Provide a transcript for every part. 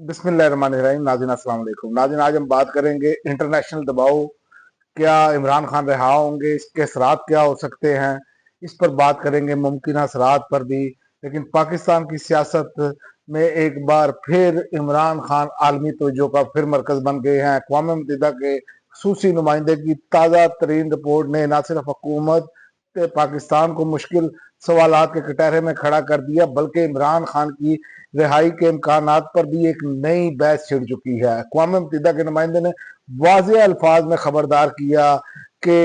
बिस्मिल्लाहिर्रहमानिर्रहीम। नाज़रीन अस्सलाम वालेकुम। नाज़रीन, आज हम बात करेंगे इंटरनेशनल दबाव, क्या इमरान खान रिहा होंगे, इसके असरात क्या हो सकते हैं, इस पर बात करेंगे, मुमकिन असरात पर भी। लेकिन पाकिस्तान की सियासत में एक बार फिर इमरान खान आलमी तवज्जो का फिर मरकज बन गए हैं। अक़वाम मुत्तहिदा के ख़ुसूसी नुमाइंदे की ताज़ा तरीन रिपोर्ट ने न सिर्फ हुकूमत पाकिस्तान को मुश्किल सवालात के कटहरे में खड़ा कर दिया, बल्कि इमरान खान की रिहाई के इम्कानात पर भी एक नई बहस छिड़ चुकी है। अक़वाम मुत्तहिदा के नुमाइंदे ने वाज़ेह अल्फाज में खबरदार किया कि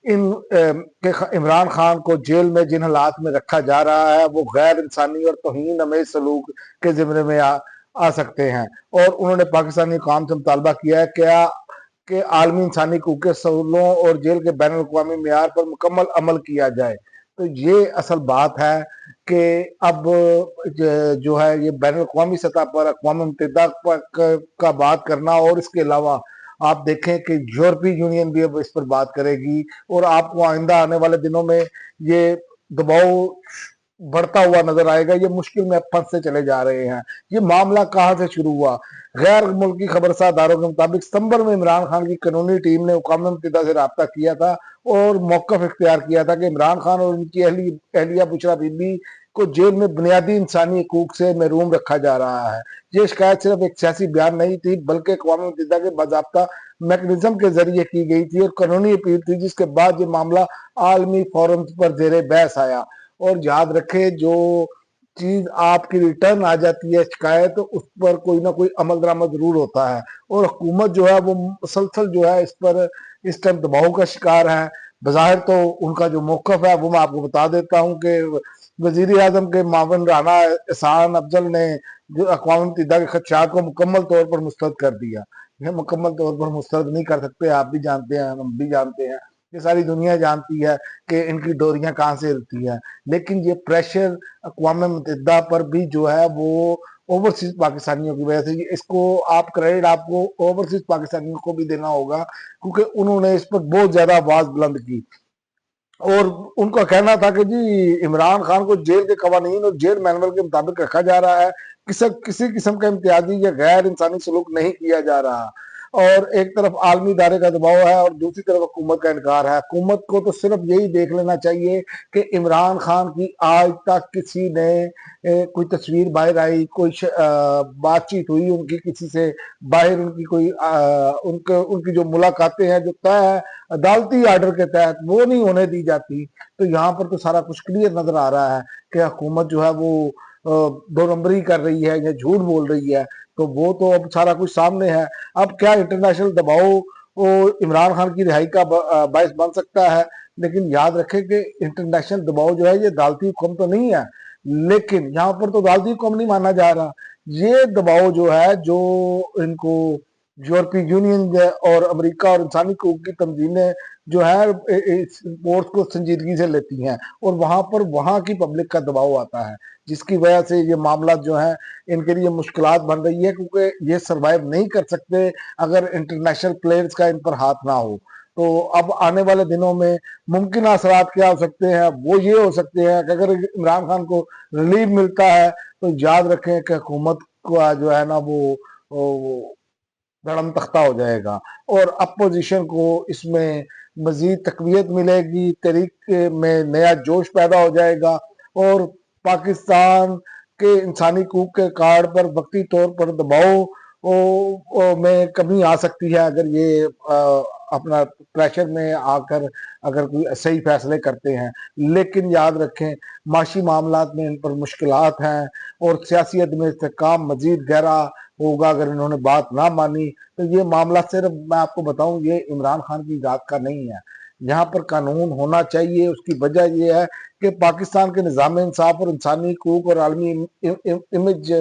इमरान खान को जेल में जिन हालात में रखा जा रहा है वो गैर इंसानी और तौहीन अमेज सलूक के ज़िम्मे में आ सकते हैं। और उन्होंने पाकिस्तानी हुकाम से मुतालबा किया है क्या कि आलमी इंसानी हकूक़ के असूलों और जेल के बैनुल अक़वामी मेयार पर मुकम्मल अमल किया जाए। तो ये असल बात है कि अब जो है ये बैनुल अक़वामी सतह पर अक़वाम मुत्तहिदा का बात करना, और इसके अलावा आप देखें कि यूरोपीय यूनियन भी अब इस पर बात करेगी, और आपको आइंदा आने वाले दिनों में ये दबाव बढ़ता हुआ नजर आएगा। ये मुश्किल में फंसते चले जा रहे हैं। ये मामला कहाँ से शुरू हुआ? गैर मुल्की खबरसार अदारों के मुताबिक सितंबर में इमरान खान की कानूनी टीम ने अक़वाम मुत्तहिदा से रब्ता किया था और मौक़िफ़ इख्तियार किया था कि इमरान खान और उनकी अहलिया बुशरा बीबी को जेल में बुनियादी इंसानी हकूक से महरूम रखा जा रहा है। ये शिकायत सिर्फ एक सियासी बयान नहीं थी, बल्कि अक़वाम मुत्तहिदा के बाज़ाब्ता मैकेनिज्म के जरिए की गई थी और कानूनी अपील थी, जिसके बाद ये मामला आलमी फोरम पर जेरे बहस आया। और याद रखें, जो चीज आपकी रिटर्न आ जाती है शिकायत, तो उस पर कोई ना कोई अमल दरामद जरूर होता है। और हुकूमत जो है वो मुसलसल जो है इस पर इस टाइम दबाव का शिकार है। बज़ाहिर तो उनका जो मौक़िफ़ है वो मैं आपको बता देता हूँ कि वज़ीर आज़म के मावन राना एहसान अफजल ने जो अक़वाम मुत्तहिदा के खदशात को मुकम्मल तौर पर मुस्तरद कर दिया। यह मुकम्मल तौर पर मुस्तरद नहीं कर सकते, आप भी जानते हैं, हम भी जानते हैं, ये सारी दुनिया जानती है कि इनकी डोरियां कहाँ से हिलती हैं। लेकिन ये प्रेशर अक़वाम मुत्तहिदा पर भी जो है वो ओवरसीज पाकिस्तानियों की वजह से, इसको आप क्रेडिट आपको ओवरसीज पाकिस्तानियों को भी देना होगा, क्योंकि उन्होंने इस पर बहुत ज्यादा आवाज बुलंद की। और उनका कहना था कि जी इमरान खान को जेल के कवानीन और जेल मैनुअल के मुताबिक रखा जा रहा है, किसी किस्म का इम्तियाजी या गैर इंसानी सलूक नहीं किया जा रहा। और एक तरफ आलमी इदारे का दबाव है और दूसरी तरफ हुकूमत का इनकार है। हुकूमत को तो सिर्फ यही देख लेना चाहिए कि इमरान खान की आज तक किसी ने कोई तस्वीर बाहर आई, कोई बातचीत हुई उनकी किसी से बाहर, उनकी कोई उनकी जो मुलाकातें हैं जो तय है अदालती आर्डर के तहत, वो नहीं होने दी जाती। तो यहाँ पर तो सारा कुछ क्लियर नजर आ रहा है कि हुकूमत जो है वो दो नंबरी कर रही है या झूठ बोल रही है। तो वो तो अब सारा कुछ सामने है। अब क्या इंटरनेशनल दबाव इमरान खान की रिहाई का बायस बन सकता है? लेकिन याद रखें कि इंटरनेशनल दबाव जो है ये अदालती हुक्म तो नहीं है, लेकिन यहाँ पर तो अदालती हुक्म नहीं माना जा रहा। ये दबाव जो है, जो इनको यूरोपीय यूनियन और अमेरिका और इंसानी हकूक की तंजीमें जो है इस रिपोर्ट को संजीदगी से लेती हैं, और वहां पर वहां की पब्लिक का दबाव आता है, जिसकी वजह से ये मामला जो है इनके लिए मुश्किलात बन रही है, क्योंकि ये सरवाइव नहीं कर सकते अगर इंटरनेशनल प्लेयर्स का इन पर हाथ ना हो। तो अब आने वाले दिनों में मुमकिन असरात क्या हो सकते हैं? वो ये हो सकते हैं कि अगर इमरान खान को रिलीफ मिलता है तो याद रखें कि हुकूमत का जो है ना वो धड़म तख्ता हो जाएगा, और अपोजिशन को इसमें मजीद तकवीत मिलेगी, तहरीक में नया जोश पैदा हो जाएगा, और पाकिस्तान के इंसानी हकूक के कार्ड पर वक्ती तौर पर दबाव में कमी आ सकती है अगर ये अपना प्रेशर में आकर अगर कोई सही फैसले करते हैं। लेकिन याद रखें, माशी मामलात में इन पर मुश्किलात हैं, और सियासी अदम इस्तेहकाम मजीद गहरा होगा अगर इन्होंने बात ना मानी। तो ये मामला सिर्फ मैं आपको बताऊं, ये इमरान खान की जात का नहीं है। यहाँ पर कानून होना चाहिए। उसकी वजह यह है कि पाकिस्तान के निज़ाम इंसाफ और इंसानी हकूक और आलमी इमेज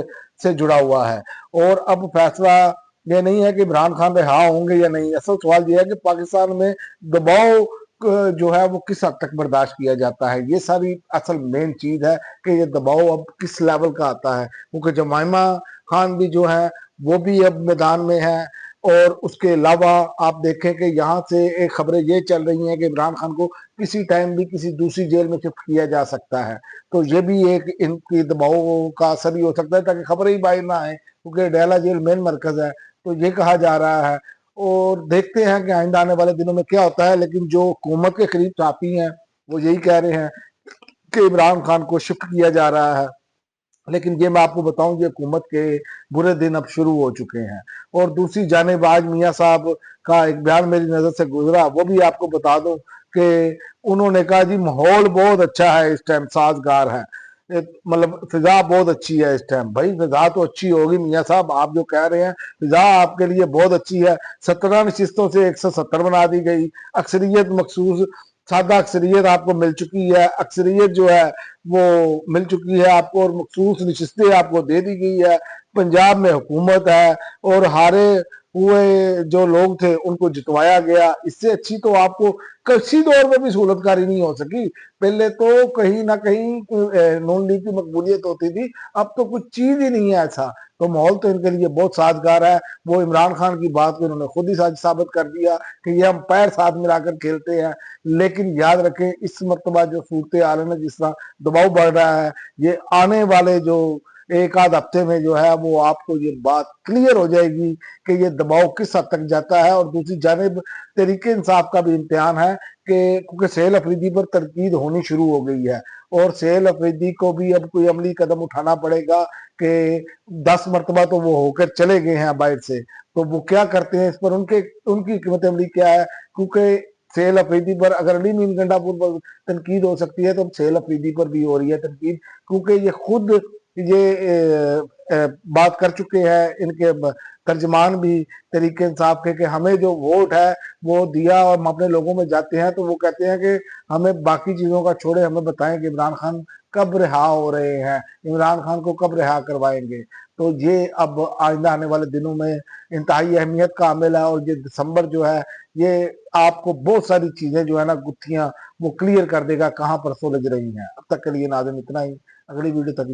से जुड़ा हुआ है। और अब फैसला ये नहीं है कि इमरान खान रिहा होंगे या नहीं, असल सवाल यह है कि पाकिस्तान में दबाव जो है वो किस हद तक बर्दाश्त किया जाता है। ये सारी असल मेन चीज है कि ये दबाव अब किस लेवल का आता है, क्योंकि जमाइमा खान भी जो है वो भी अब मैदान में है, اور اس کے علاوہ آپ دیکھیں کہ یہاں سے ایک خبریں یہ چل رہی ہیں کہ عمران خان کو کسی ٹائم بھی کسی دوسری جیل میں شفٹ کیا جا سکتا ہے، تو یہ بھی ایک ان کی دباؤ کا اثر ہی ہو سکتا ہے تاکہ خبریں ہی باہر نہ آئیں، کیونکہ ڈیلا جیل مین مرکز ہے، تو یہ کہا جا رہا ہے۔ اور دیکھتے ہیں کہ آئندہ آنے والے دنوں میں کیا ہوتا ہے، لیکن جو حکومت کے قریب صحافی ہیں وہ یہی کہہ رہے ہیں کہ عمران خان کو شفٹ کیا جا رہا ہے، لیکن یہ میں آپ کو بتاؤں کہ حکومت کے برے دن اب شروع ہو چکے ہیں۔ اور دوسری جانب آج میاں صاحب کا ایک بیان میری نظر سے گزرا، وہ بھی آپ کو بتا دوں کہ انہوں نے کہا جی ماحول بہت اچھا ہے اس ٹائم، سازگار ہے، مطلب فضا بہت اچھی ہے اس ٹائم۔ بھائی فضا تو اچھی ہوگی میاں صاحب، آپ جو کہہ رہے ہیں فضا آپ کے لیے بہت اچھی ہے، 17 نشستوں سے 170 بنا دی گئی، اکثریت مخصوص سادہ اکثریت آپ کو مل چکی ہے، اکثریت جو ہے وہ مل چکی ہے آپ کو، اور مخصوص نشستیں آپ کو دے دی گئی ہے، پنجاب میں حکومت ہے، اور ہارے ہوئے جو لوگ تھے ان کو جتوایا گیا۔ اس سے اچھی تو آپ کو کسی دور میں بھی سہولت کاری نہیں ہو سکی۔ پہلے تو کہیں نہ کہیں نون لیگ کی مقبولیت ہوتی تھی، اب تو کچھ چیز ہی نہیں ہے ایسا، تو ماحول تو ان کے لیے بہت سازگار ہے۔ وہ عمران خان کی بات کو انہوں نے خود ہی ثابت کر دیا کہ یہ ہم پیر ساتھ ملا کر کھیلتے ہیں، لیکن یاد رکھیں اس مرتبہ جو صورتحال ہے نا، جس طرح دباؤ بڑھ رہا ہے، یہ آنے والے جو ایک آدھ ہفتے میں جو ہے وہ آپ کو یہ بات کلیئر ہو جائے گی کہ یہ دباؤ کس حد تک جاتا ہے۔ اور دوسری جانب تحریک انصاف کا بھی امتحان ہے کہ کیونکہ سہیل افریدی پر تنقید ہونی شروع ہو گئی ہے، اور سہیل افریدی کو بھی اب کوئی عملی قدم اٹھانا پڑے گا کہ 10 مرتبہ تو وہ ہو کر چلے گئے ہیں باہر سے، تو وہ کیا کرتے ہیں اس پر، ان کی حکمت عملی کیا ہے، کیونکہ سہیل افریدی پر اگر علی مین گنڈا پور پر تنقید ہو سکتی ہے تو سہیل افریدی پر بھی ہو رہی ہے تنقید، کیونکہ یہ خود یہ بات کر چکے ہیں ان کے ترجمان بھی تحریک انصاف کے کہ ہمیں جو ووٹ ہے وہ دیا اور ہم اپنے لوگوں میں جاتے ہیں تو وہ کہتے ہیں کہ ہمیں باقی چیزوں کا چھوڑے، ہمیں بتائیں کہ عمران خان کب رہا ہو رہے ہیں، عمران خان کو کب رہا کروائیں گے۔ تو یہ اب آئندہ آنے والے دنوں میں انتہائی اہمیت کا عامل ہے، اور یہ دسمبر جو ہے یہ آپ کو بہت ساری چیزیں جو ہے نا گتھیاں وہ کلیئر کر دے گا کہاں پر سلجھ رہی ہیں۔ اب تک کے لیے ناظرین اتنا ہی، اگلی ویڈیو تک